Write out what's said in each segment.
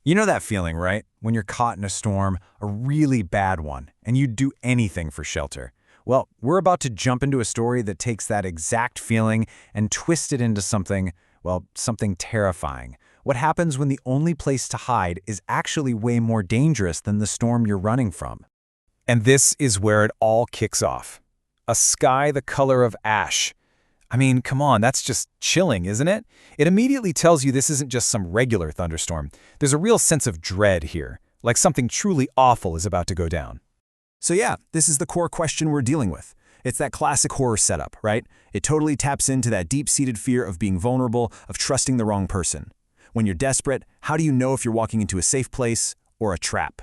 You know that feeling, right? When you're caught in a storm, a really bad one, and you'd do anything for shelter. Well, we're about to jump into a story that takes that exact feeling and twists it into something, well, something terrifying. What happens when the only place to hide is actually way more dangerous than the storm you're running from? And this is where it all kicks off. A sky the color of ash. I mean, come on, that's just chilling, isn't it? It immediately tells you this isn't just some regular thunderstorm. There's a real sense of dread here, like something truly awful is about to go down. So yeah, this is the core question we're dealing with. It's that classic horror setup, right? It totally taps into that deep-seated fear of being vulnerable, of trusting the wrong person. When you're desperate, how do you know if you're walking into a safe place or a trap?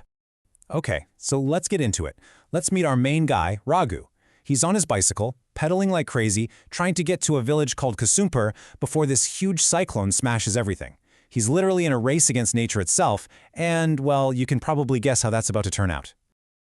Okay, so let's get into it. Let's meet our main guy, Raghu. He's on his bicycle, pedaling like crazy, trying to get to a village called Kasumpur before this huge cyclone smashes everything. He's literally in a race against nature itself, and, well, you can probably guess how that's about to turn out.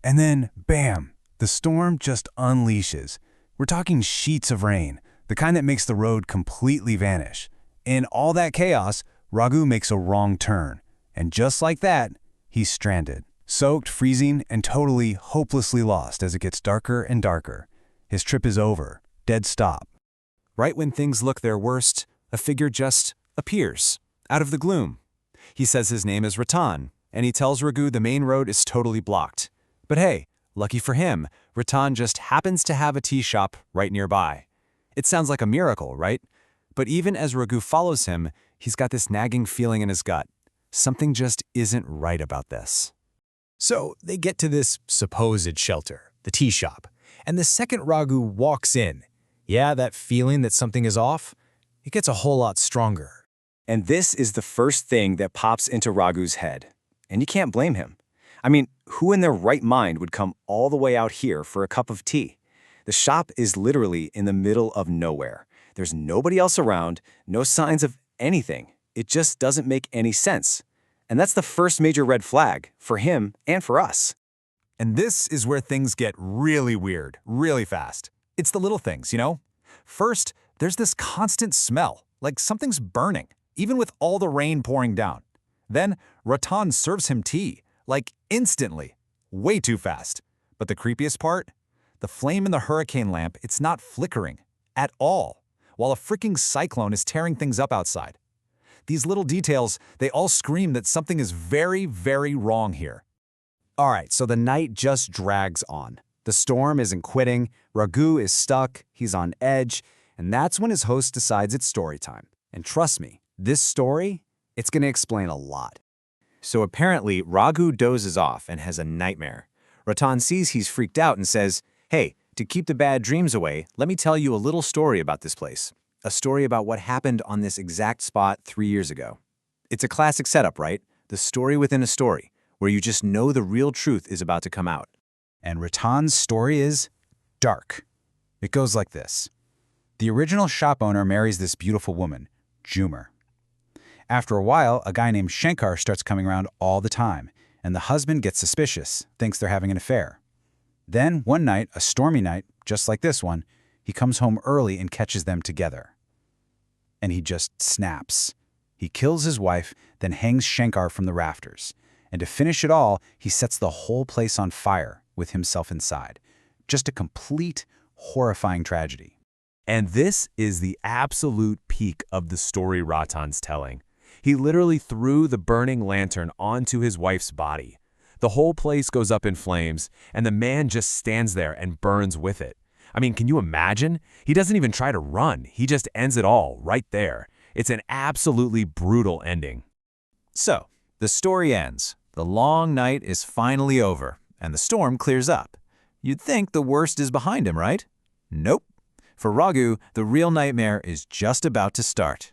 And then, bam, the storm just unleashes. We're talking sheets of rain, the kind that makes the road completely vanish. In all that chaos, Raghu makes a wrong turn, and just like that, he's stranded. Soaked, freezing, and totally, hopelessly lost as it gets darker and darker. His trip is over. Dead stop. Right when things look their worst, a figure just appears, out of the gloom. He says his name is Ratan, and he tells Raghu the main road is totally blocked. But hey, lucky for him, Ratan just happens to have a tea shop right nearby. It sounds like a miracle, right? But even as Raghu follows him, he's got this nagging feeling in his gut. Something just isn't right about this. So they get to this supposed shelter, the tea shop, and the second Raghu walks in, yeah, that feeling that something is off, it gets a whole lot stronger. And this is the first thing that pops into Raghu's head. And you can't blame him. I mean, who in their right mind would come all the way out here for a cup of tea? The shop is literally in the middle of nowhere. There's nobody else around, no signs of anything. It just doesn't make any sense. And that's the first major red flag for him and for us. And this is where things get really weird, really fast. It's the little things, you know? First, there's this constant smell, like something's burning, even with all the rain pouring down. Then, Ratan serves him tea, like instantly, way too fast. But the creepiest part? The flame in the hurricane lamp, it's not flickering at all, while a freaking cyclone is tearing things up outside. These little details, they all scream that something is very, very wrong here. All right, so the night just drags on. The storm isn't quitting, Raghu is stuck, he's on edge, and that's when his host decides it's story time. And trust me, this story, it's going to explain a lot. So apparently, Raghu dozes off and has a nightmare. Ratan sees he's freaked out and says, "Hey, to keep the bad dreams away, let me tell you a little story about this place. A story about what happened on this exact spot 3 years ago." It's a classic setup, right? The story within a story, where you just know the real truth is about to come out. And Ratan's story is dark. It goes like this. The original shop owner marries this beautiful woman, Jumar. After a while, a guy named Shankar starts coming around all the time, and the husband gets suspicious, thinks they're having an affair. Then, one night, a stormy night, just like this one, he comes home early and catches them together. And he just snaps. He kills his wife, then hangs Shankar from the rafters. And to finish it all, he sets the whole place on fire with himself inside. Just a complete, horrifying tragedy. And this is the absolute peak of the story Ratan's telling. He literally threw the burning lantern onto his wife's body. The whole place goes up in flames, and the man just stands there and burns with it. I mean, can you imagine? He doesn't even try to run. He just ends it all right there. It's an absolutely brutal ending. So, the story ends. The long night is finally over, and the storm clears up. You'd think the worst is behind him, right? Nope. For Raghu, the real nightmare is just about to start.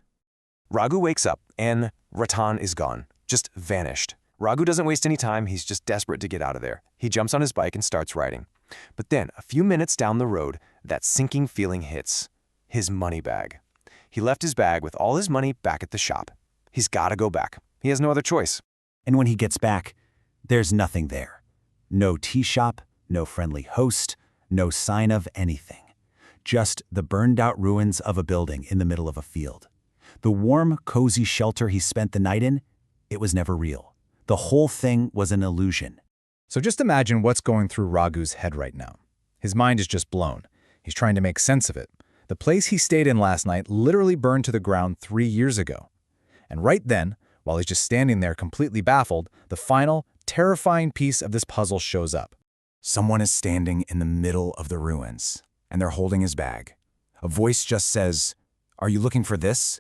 Raghu wakes up, and Ratan is gone, just vanished. Raghu doesn't waste any time, he's just desperate to get out of there. He jumps on his bike and starts riding. But then, a few minutes down the road, that sinking feeling hits. His money bag. He left his bag with all his money back at the shop. He's got to go back. He has no other choice. And when he gets back, there's nothing there. No tea shop, no friendly host, no sign of anything. Just the burned-out ruins of a building in the middle of a field. The warm, cozy shelter he spent the night in, it was never real. The whole thing was an illusion. So just imagine what's going through Raghu's head right now. His mind is just blown. He's trying to make sense of it. The place he stayed in last night literally burned to the ground 3 years ago. And right then, while he's just standing there completely baffled, the final, terrifying piece of this puzzle shows up. Someone is standing in the middle of the ruins, and they're holding his bag. A voice just says, "Are you looking for this?"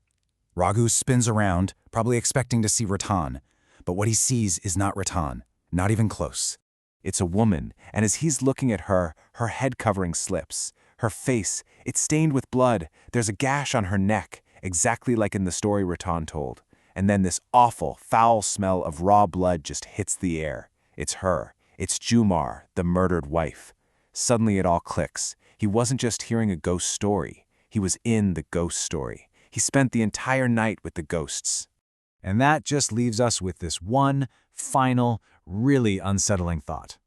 Raghu spins around, probably expecting to see Ratan, but what he sees is not Ratan, not even close. It's a woman, and as he's looking at her, her head covering slips. Her face, it's stained with blood. There's a gash on her neck, exactly like in the story Ratan told. And then this awful, foul smell of raw blood just hits the air. It's her. It's Jumar, the murdered wife. Suddenly it all clicks. He wasn't just hearing a ghost story. He was in the ghost story. He spent the entire night with the ghosts. And that just leaves us with this one, final, really unsettling thought.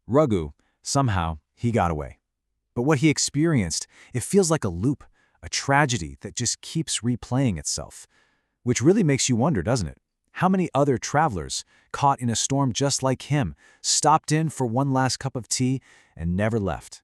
Raghu, somehow, he got away. But what he experienced, it feels like a loop, a tragedy that just keeps replaying itself. Which really makes you wonder, doesn't it? How many other travelers, caught in a storm just like him, stopped in for one last cup of tea and never left?